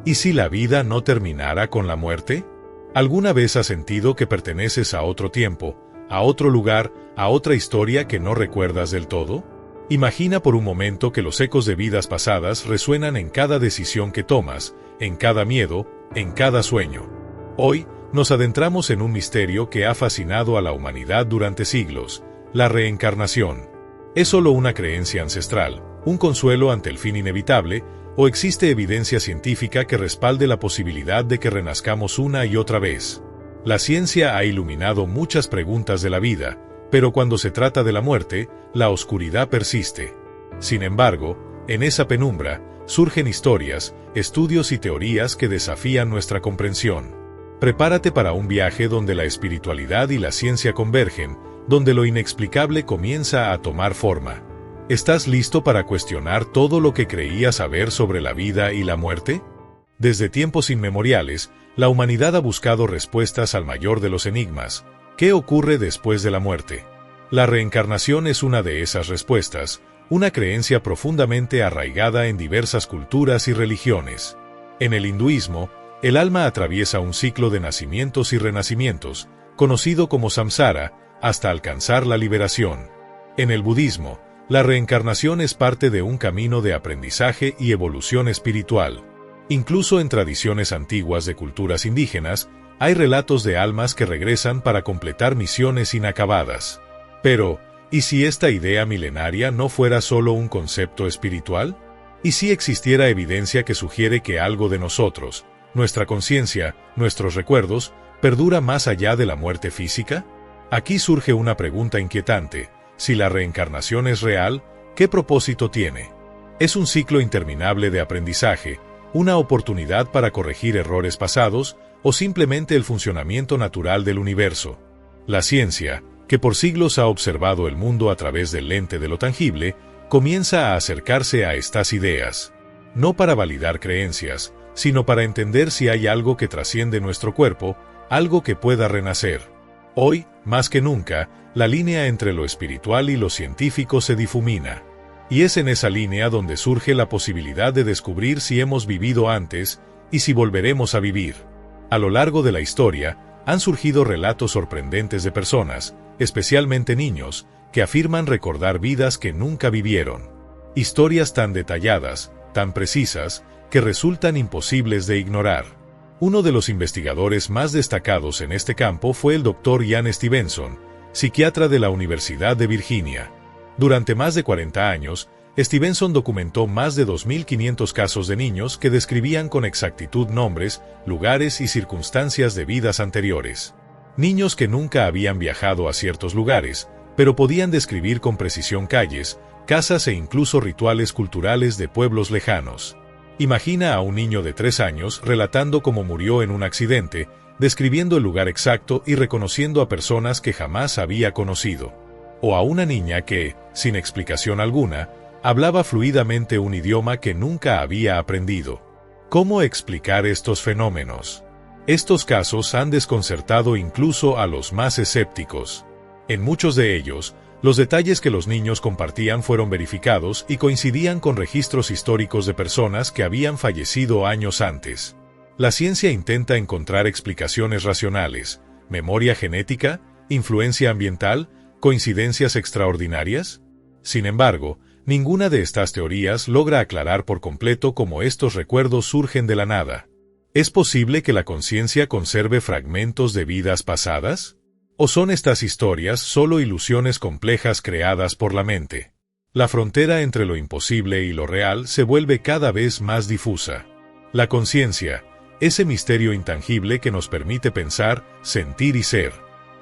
¿Y si la vida no terminara con la muerte? ¿Alguna vez has sentido que perteneces a otro tiempo, a otro lugar, a otra historia que no recuerdas del todo? Imagina por un momento que los ecos de vidas pasadas resuenan en cada decisión que tomas, en cada miedo, en cada sueño. Hoy, nos adentramos en un misterio que ha fascinado a la humanidad durante siglos: la reencarnación. ¿Es solo una creencia ancestral, un consuelo ante el fin inevitable, o existe evidencia científica que respalde la posibilidad de que renazcamos una y otra vez? La ciencia ha iluminado muchas preguntas de la vida, pero cuando se trata de la muerte, la oscuridad persiste. Sin embargo, en esa penumbra, surgen historias, estudios y teorías que desafían nuestra comprensión. Prepárate para un viaje donde la espiritualidad y la ciencia convergen, donde lo inexplicable comienza a tomar forma. ¿Estás listo para cuestionar todo lo que creías saber sobre la vida y la muerte? Desde tiempos inmemoriales, la humanidad ha buscado respuestas al mayor de los enigmas: ¿qué ocurre después de la muerte? La reencarnación es una de esas respuestas, una creencia profundamente arraigada en diversas culturas y religiones. En el hinduismo, el alma atraviesa un ciclo de nacimientos y renacimientos, conocido como samsara, hasta alcanzar la liberación. En el budismo, la reencarnación es parte de un camino de aprendizaje y evolución espiritual. Incluso en tradiciones antiguas de culturas indígenas, hay relatos de almas que regresan para completar misiones inacabadas. Pero, ¿y si esta idea milenaria no fuera solo un concepto espiritual? ¿Y si existiera evidencia que sugiere que algo de nosotros, nuestra conciencia, nuestros recuerdos, perdura más allá de la muerte física? Aquí surge una pregunta inquietante: si la reencarnación es real, ¿qué propósito tiene? ¿Es un ciclo interminable de aprendizaje, una oportunidad para corregir errores pasados, o simplemente el funcionamiento natural del universo? La ciencia, que por siglos ha observado el mundo a través del lente de lo tangible, comienza a acercarse a estas ideas. No para validar creencias, sino para entender si hay algo que trasciende nuestro cuerpo, algo que pueda renacer. Hoy, más que nunca, la línea entre lo espiritual y lo científico se difumina. Y es en esa línea donde surge la posibilidad de descubrir si hemos vivido antes y si volveremos a vivir. A lo largo de la historia, han surgido relatos sorprendentes de personas, especialmente niños, que afirman recordar vidas que nunca vivieron. Historias tan detalladas, tan precisas, que resultan imposibles de ignorar. Uno de los investigadores más destacados en este campo fue el Dr. Ian Stevenson, psiquiatra de la Universidad de Virginia. Durante más de 40 años, Stevenson documentó más de 2.500 casos de niños que describían con exactitud nombres, lugares y circunstancias de vidas anteriores. Niños que nunca habían viajado a ciertos lugares, pero podían describir con precisión calles, casas e incluso rituales culturales de pueblos lejanos. Imagina a un niño de 3 años relatando cómo murió en un accidente, describiendo el lugar exacto y reconociendo a personas que jamás había conocido. O a una niña que, sin explicación alguna, hablaba fluidamente un idioma que nunca había aprendido. ¿Cómo explicar estos fenómenos? Estos casos han desconcertado incluso a los más escépticos. En muchos de ellos, los detalles que los niños compartían fueron verificados y coincidían con registros históricos de personas que habían fallecido años antes. La ciencia intenta encontrar explicaciones racionales: memoria genética, influencia ambiental, coincidencias extraordinarias. Sin embargo, ninguna de estas teorías logra aclarar por completo cómo estos recuerdos surgen de la nada. ¿Es posible que la conciencia conserve fragmentos de vidas pasadas? ¿O son estas historias solo ilusiones complejas creadas por la mente? La frontera entre lo imposible y lo real se vuelve cada vez más difusa. La conciencia, ese misterio intangible que nos permite pensar, sentir y ser.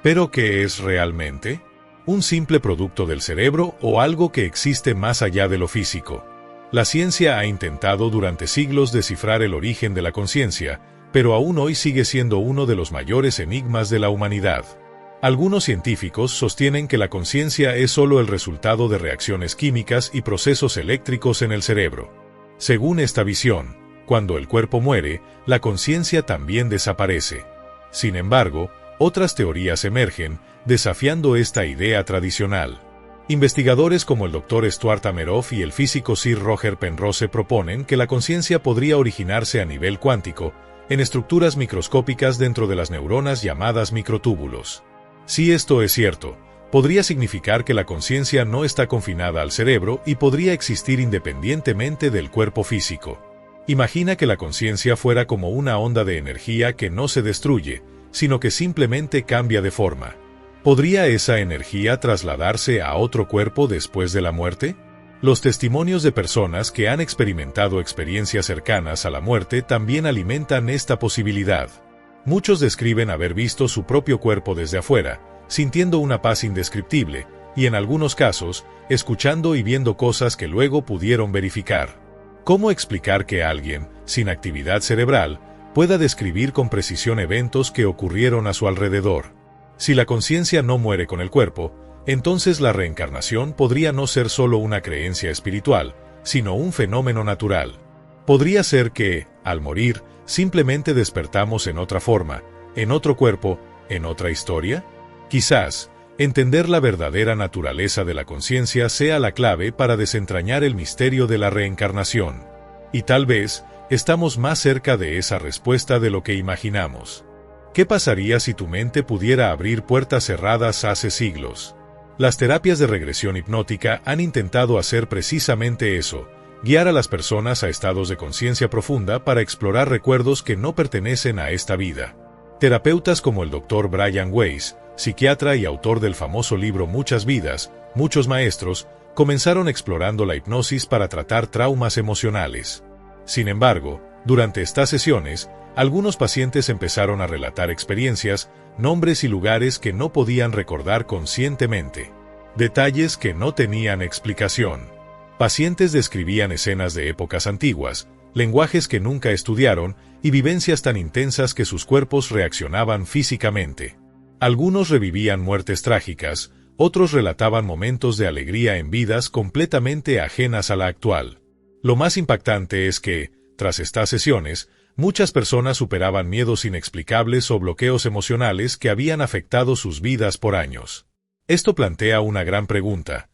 ¿Pero qué es realmente? ¿Un simple producto del cerebro o algo que existe más allá de lo físico? La ciencia ha intentado durante siglos descifrar el origen de la conciencia, pero aún hoy sigue siendo uno de los mayores enigmas de la humanidad. Algunos científicos sostienen que la conciencia es solo el resultado de reacciones químicas y procesos eléctricos en el cerebro. Según esta visión, cuando el cuerpo muere, la conciencia también desaparece. Sin embargo, otras teorías emergen, desafiando esta idea tradicional. Investigadores como el Dr. Stuart Hameroff y el físico Sir Roger Penrose proponen que la conciencia podría originarse a nivel cuántico, en estructuras microscópicas dentro de las neuronas llamadas microtúbulos. Si esto es cierto, podría significar que la conciencia no está confinada al cerebro y podría existir independientemente del cuerpo físico. Imagina que la conciencia fuera como una onda de energía que no se destruye, sino que simplemente cambia de forma. ¿Podría esa energía trasladarse a otro cuerpo después de la muerte? Los testimonios de personas que han experimentado experiencias cercanas a la muerte también alimentan esta posibilidad. Muchos describen haber visto su propio cuerpo desde afuera, sintiendo una paz indescriptible, y en algunos casos, escuchando y viendo cosas que luego pudieron verificar. ¿Cómo explicar que alguien, sin actividad cerebral, pueda describir con precisión eventos que ocurrieron a su alrededor? Si la conciencia no muere con el cuerpo, entonces la reencarnación podría no ser solo una creencia espiritual, sino un fenómeno natural. Podría ser que, al morir, simplemente despertamos en otra forma, en otro cuerpo, en otra historia. Quizás, entender la verdadera naturaleza de la conciencia sea la clave para desentrañar el misterio de la reencarnación. Y tal vez, estamos más cerca de esa respuesta de lo que imaginamos. ¿Qué pasaría si tu mente pudiera abrir puertas cerradas hace siglos? Las terapias de regresión hipnótica han intentado hacer precisamente eso, guiar a las personas a estados de conciencia profunda para explorar recuerdos que no pertenecen a esta vida. Terapeutas como el Dr. Brian Weiss, psiquiatra y autor del famoso libro Muchas vidas, muchos maestros, comenzaron explorando la hipnosis para tratar traumas emocionales. Sin embargo, durante estas sesiones, algunos pacientes empezaron a relatar experiencias, nombres y lugares que no podían recordar conscientemente. Detalles que no tenían explicación. Pacientes describían escenas de épocas antiguas, lenguajes que nunca estudiaron y vivencias tan intensas que sus cuerpos reaccionaban físicamente. Algunos revivían muertes trágicas, otros relataban momentos de alegría en vidas completamente ajenas a la actual. Lo más impactante es que, tras estas sesiones, muchas personas superaban miedos inexplicables o bloqueos emocionales que habían afectado sus vidas por años. Esto plantea una gran pregunta.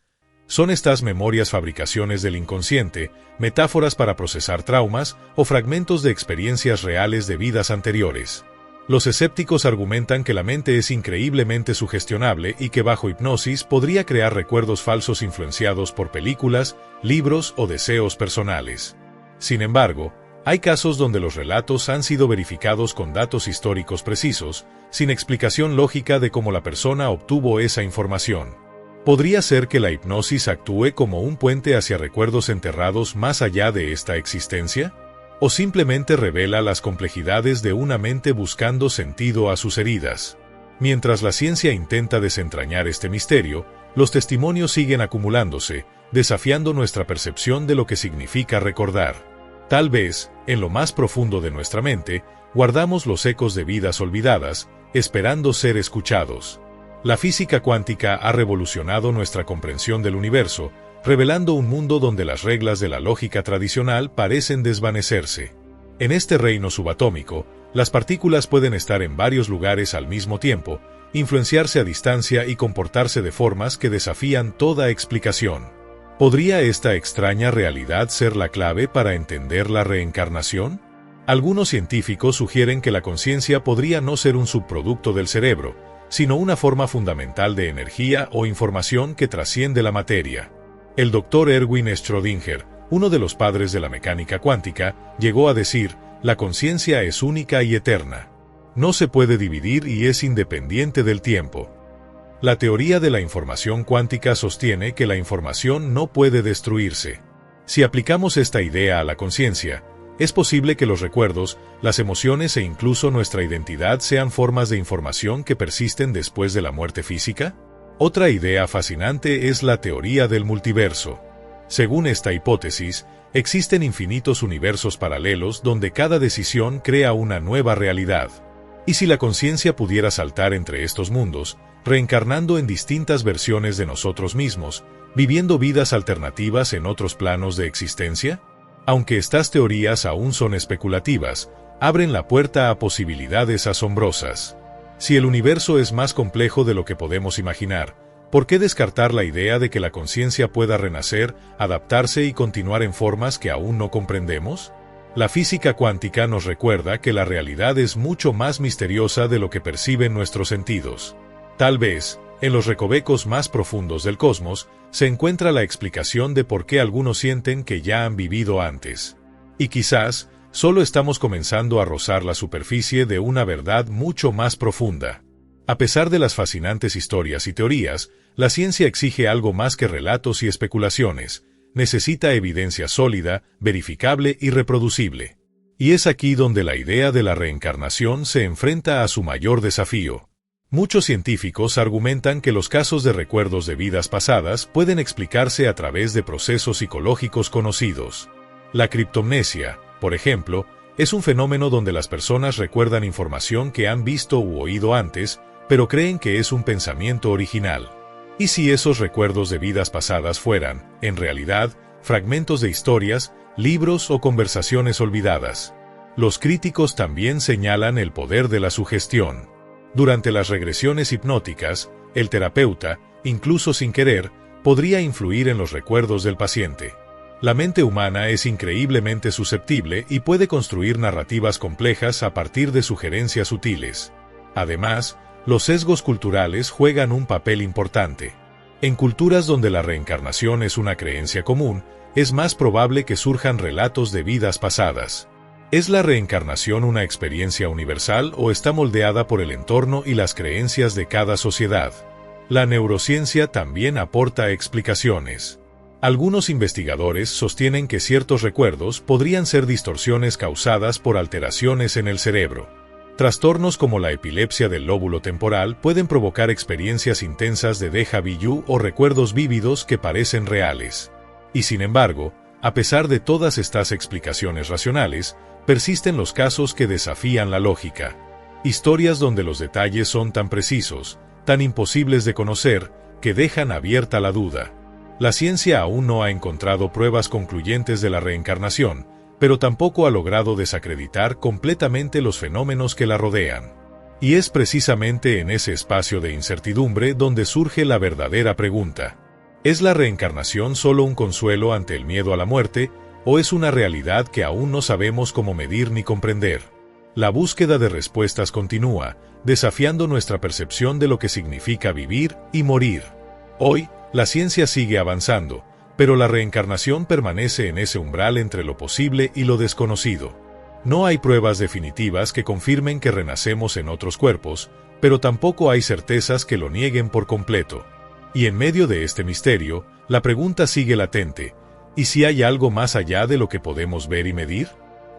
¿Son estas memorias fabricaciones del inconsciente, metáforas para procesar traumas o fragmentos de experiencias reales de vidas anteriores? Los escépticos argumentan que la mente es increíblemente sugestionable y que bajo hipnosis podría crear recuerdos falsos influenciados por películas, libros o deseos personales. Sin embargo, hay casos donde los relatos han sido verificados con datos históricos precisos, sin explicación lógica de cómo la persona obtuvo esa información. ¿Podría ser que la hipnosis actúe como un puente hacia recuerdos enterrados más allá de esta existencia? ¿O simplemente revela las complejidades de una mente buscando sentido a sus heridas? Mientras la ciencia intenta desentrañar este misterio, los testimonios siguen acumulándose, desafiando nuestra percepción de lo que significa recordar. Tal vez, en lo más profundo de nuestra mente, guardamos los ecos de vidas olvidadas, esperando ser escuchados. La física cuántica ha revolucionado nuestra comprensión del universo, revelando un mundo donde las reglas de la lógica tradicional parecen desvanecerse. En este reino subatómico, las partículas pueden estar en varios lugares al mismo tiempo, influenciarse a distancia y comportarse de formas que desafían toda explicación. ¿Podría esta extraña realidad ser la clave para entender la reencarnación? Algunos científicos sugieren que la conciencia podría no ser un subproducto del cerebro, sino una forma fundamental de energía o información que trasciende la materia. El Dr. Erwin Schrödinger, uno de los padres de la mecánica cuántica, llegó a decir: la conciencia es única y eterna. No se puede dividir y es independiente del tiempo. La teoría de la información cuántica sostiene que la información no puede destruirse. Si aplicamos esta idea a la conciencia, ¿es posible que los recuerdos, las emociones e incluso nuestra identidad sean formas de información que persisten después de la muerte física? Otra idea fascinante es la teoría del multiverso. Según esta hipótesis, existen infinitos universos paralelos donde cada decisión crea una nueva realidad. ¿Y si la conciencia pudiera saltar entre estos mundos, reencarnando en distintas versiones de nosotros mismos, viviendo vidas alternativas en otros planos de existencia? Aunque estas teorías aún son especulativas, abren la puerta a posibilidades asombrosas. Si el universo es más complejo de lo que podemos imaginar, ¿Por qué descartar la idea de que la conciencia pueda renacer, adaptarse y continuar en formas que aún no comprendemos? La física cuántica nos recuerda que la realidad es mucho más misteriosa de lo que perciben nuestros sentidos. Tal vez, en los recovecos más profundos del cosmos, se encuentra la explicación de por qué algunos sienten que ya han vivido antes. Y quizás, solo estamos comenzando a rozar la superficie de una verdad mucho más profunda. A pesar de las fascinantes historias y teorías, la ciencia exige algo más que relatos y especulaciones. Necesita evidencia sólida, verificable y reproducible. Y es aquí donde la idea de la reencarnación se enfrenta a su mayor desafío. Muchos científicos argumentan que los casos de recuerdos de vidas pasadas pueden explicarse a través de procesos psicológicos conocidos. La criptomnesia, por ejemplo, es un fenómeno donde las personas recuerdan información que han visto u oído antes, pero creen que es un pensamiento original. ¿Y si esos recuerdos de vidas pasadas fueran, en realidad, fragmentos de historias, libros o conversaciones olvidadas? Los críticos también señalan el poder de la sugestión. Durante las regresiones hipnóticas, el terapeuta, incluso sin querer, podría influir en los recuerdos del paciente. La mente humana es increíblemente susceptible y puede construir narrativas complejas a partir de sugerencias sutiles. Además, los sesgos culturales juegan un papel importante. En culturas donde la reencarnación es una creencia común, es más probable que surjan relatos de vidas pasadas. ¿Es la reencarnación una experiencia universal o está moldeada por el entorno y las creencias de cada sociedad? La neurociencia también aporta explicaciones. Algunos investigadores sostienen que ciertos recuerdos podrían ser distorsiones causadas por alteraciones en el cerebro. Trastornos como la epilepsia del lóbulo temporal pueden provocar experiencias intensas de déjà vu o recuerdos vívidos que parecen reales. Y sin embargo, a pesar de todas estas explicaciones racionales, persisten los casos que desafían la lógica. Historias donde los detalles son tan precisos, tan imposibles de conocer, que dejan abierta la duda. La ciencia aún no ha encontrado pruebas concluyentes de la reencarnación, pero tampoco ha logrado desacreditar completamente los fenómenos que la rodean. Y es precisamente en ese espacio de incertidumbre donde surge la verdadera pregunta. ¿Es la reencarnación solo un consuelo ante el miedo a la muerte, o es una realidad que aún no sabemos cómo medir ni comprender? La búsqueda de respuestas continúa, desafiando nuestra percepción de lo que significa vivir y morir. Hoy, la ciencia sigue avanzando, pero la reencarnación permanece en ese umbral entre lo posible y lo desconocido. No hay pruebas definitivas que confirmen que renacemos en otros cuerpos, pero tampoco hay certezas que lo nieguen por completo. Y en medio de este misterio, la pregunta sigue latente: ¿y si hay algo más allá de lo que podemos ver y medir?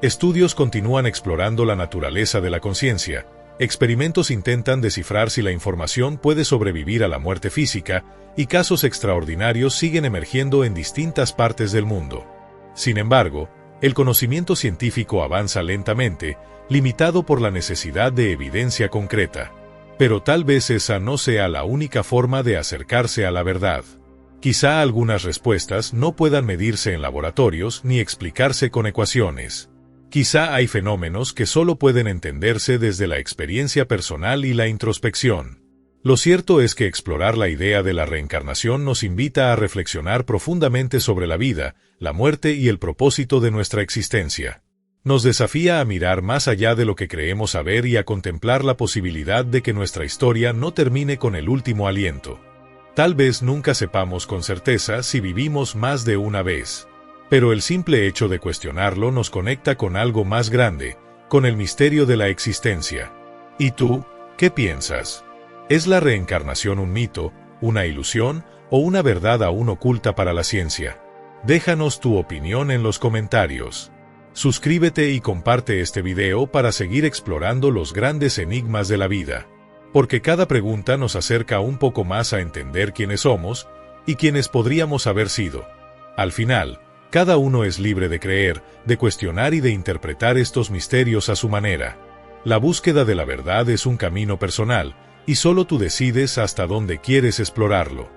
Estudios continúan explorando la naturaleza de la conciencia. Experimentos intentan descifrar si la información puede sobrevivir a la muerte física, y casos extraordinarios siguen emergiendo en distintas partes del mundo. Sin embargo, el conocimiento científico avanza lentamente, limitado por la necesidad de evidencia concreta. Pero tal vez esa no sea la única forma de acercarse a la verdad. Quizá algunas respuestas no puedan medirse en laboratorios ni explicarse con ecuaciones. Quizá hay fenómenos que solo pueden entenderse desde la experiencia personal y la introspección. Lo cierto es que explorar la idea de la reencarnación nos invita a reflexionar profundamente sobre la vida, la muerte y el propósito de nuestra existencia. Nos desafía a mirar más allá de lo que creemos saber y a contemplar la posibilidad de que nuestra historia no termine con el último aliento. Tal vez nunca sepamos con certeza si vivimos más de una vez. Pero el simple hecho de cuestionarlo nos conecta con algo más grande, con el misterio de la existencia. ¿Y tú, qué piensas? ¿Es la reencarnación un mito, una ilusión o una verdad aún oculta para la ciencia? Déjanos tu opinión en los comentarios. Suscríbete y comparte este video para seguir explorando los grandes enigmas de la vida. Porque cada pregunta nos acerca un poco más a entender quiénes somos y quiénes podríamos haber sido. Al final, cada uno es libre de creer, de cuestionar y de interpretar estos misterios a su manera. La búsqueda de la verdad es un camino personal, y solo tú decides hasta dónde quieres explorarlo.